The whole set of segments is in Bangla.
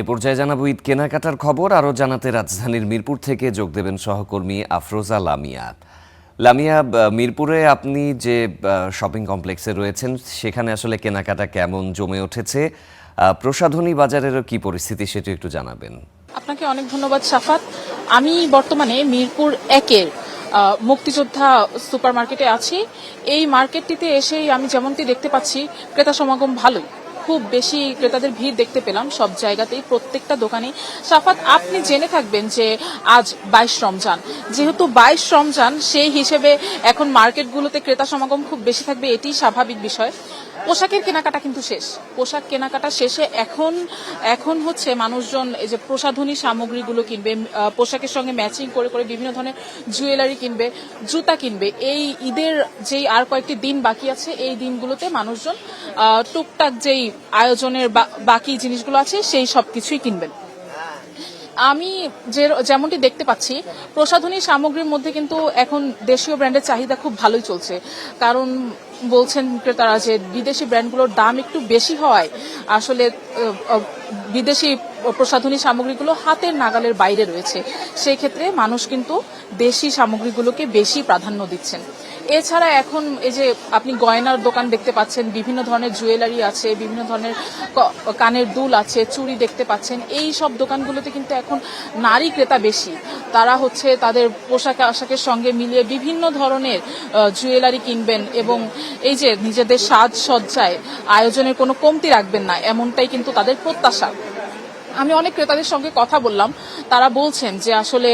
এ পর্যায়ে জানাবো ঈদ কেনাকাটার খবর। আরও জানাতে রাজধানীর মিরপুর থেকে যোগ দেবেন সহকর্মী আফরোজা লামিয়া। লামিয়া, মিরপুরে আপনি যে শপিং কমপ্লেক্সে রয়েছেন সেখানে আসলে কেনাকাটা কেমন জমে উঠেছে? প্রসাধনী বাজারেরও কি পরিস্থিতি সেটা একটু জানাবেন। আপনাকে অনেক ধন্যবাদ সাফাত। আমি বর্তমানে মিরপুর একের মুক্তিযোদ্ধা সুপার মার্কেটে আছি। এই মার্কেটটিতে এসেই আমি যেমনটি দেখতে পাচ্ছি ক্রেতা সমাগম ভালোই, খুব বেশি ক্রেতাদের ভিড় দেখতে পেলাম সব জায়গাতেই, প্রত্যেকটা দোকানে। সাফাত, আপনি জেনে থাকবেন যে আজ 22 রমজান। যেহেতু 22 রমজান, সেই হিসেবে এখন মার্কেটগুলোতে ক্রেতা সমাগম খুব বেশি থাকবে, এটি স্বাভাবিক বিষয়। পোশাকের কেনাকাটা কিন্তু শেষ। পোশাক কেনাকাটা শেষে এখন হচ্ছে মানুষজন এই যে প্রসাধনী সামগ্রীগুলো কিনবে, পোশাকের সঙ্গে ম্যাচিং করে করে বিভিন্ন ধরনের জুয়েলারি কিনবে, জুতা কিনবে। এই ঈদের যেই আর কয়েকটি দিন বাকি আছে, এই দিনগুলোতে মানুষজন টুকটাক যেই আয়োজনের বাকি জিনিসগুলো আছে সেই সব কিছুই কিনবেন। আমি যেমনটি দেখতে পাচ্ছি, প্রসাধনী সামগ্রীর মধ্যে কিন্তু এখন দেশীয় ব্র্যান্ডের চাহিদা খুব ভালোই চলছে। কারণ বলছেন ক্রেতারা যে বিদেশি ব্র্যান্ডগুলোর দাম একটু বেশি হওয়ায় আসলে বিদেশি প্রসাধনী সামগ্রীগুলো হাতের নাগালের বাইরে রয়েছে। সেই ক্ষেত্রে মানুষ কিন্তু দেশি সামগ্রীগুলোকে বেশি প্রাধান্য দিচ্ছেন। এছাড়া এখন এই যে আপনি গয়নার দোকান দেখতে পাচ্ছেন, বিভিন্ন ধরনের জুয়েলারি আছে, বিভিন্ন ধরনের কানের দুল আছে, চুড়ি দেখতে পাচ্ছেন। এই সব দোকানগুলোতে কিন্তু এখন নারী ক্রেতা বেশি। তারা হচ্ছে তাদের পোশাক আশাকের সঙ্গে মিলিয়ে বিভিন্ন ধরনের জুয়েলারি কিনবেন এবং এই যে নিজেদের সাজসজ্জায় আয়োজনের কোনো কমতি রাখবেন না, এমনটাই কিন্তু তাদের প্রত্যাশা। আমি অনেক ক্রেতাদের সঙ্গে কথা বললাম, তারা বলছেন যে আসলে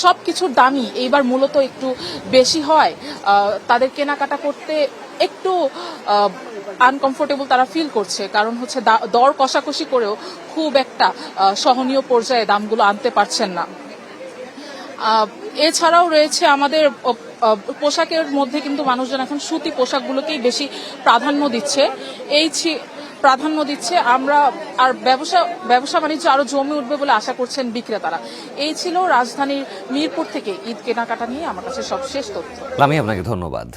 সবকিছুর দামই এইবার মূলত একটু বেশি হয়, তাদের কেনাকাটা করতে একটু আনকমফোর্টেবল তারা ফিল করছে। কারণ হচ্ছে দর কষাকষি করেও খুব একটা সহনীয় পর্যায়ে দামগুলো আনতে পারছেন না। এছাড়াও রয়েছে আমাদের পোশাকের মধ্যে কিন্তু মানুষজন এখন সুতি পোশাকগুলোকেই বেশি প্রাধান্য দিচ্ছে। আমরা আর ব্যবসা বাণিজ্য আরো জমে উঠবে বলে আশা করছেন বিক্রেতারা। এই ছিল রাজধানীর মিরপুর থেকে ঈদ কেনাকাটা নিয়ে আমার কাছে সবশেষ তথ্য। আমি আপনাকে ধন্যবাদ।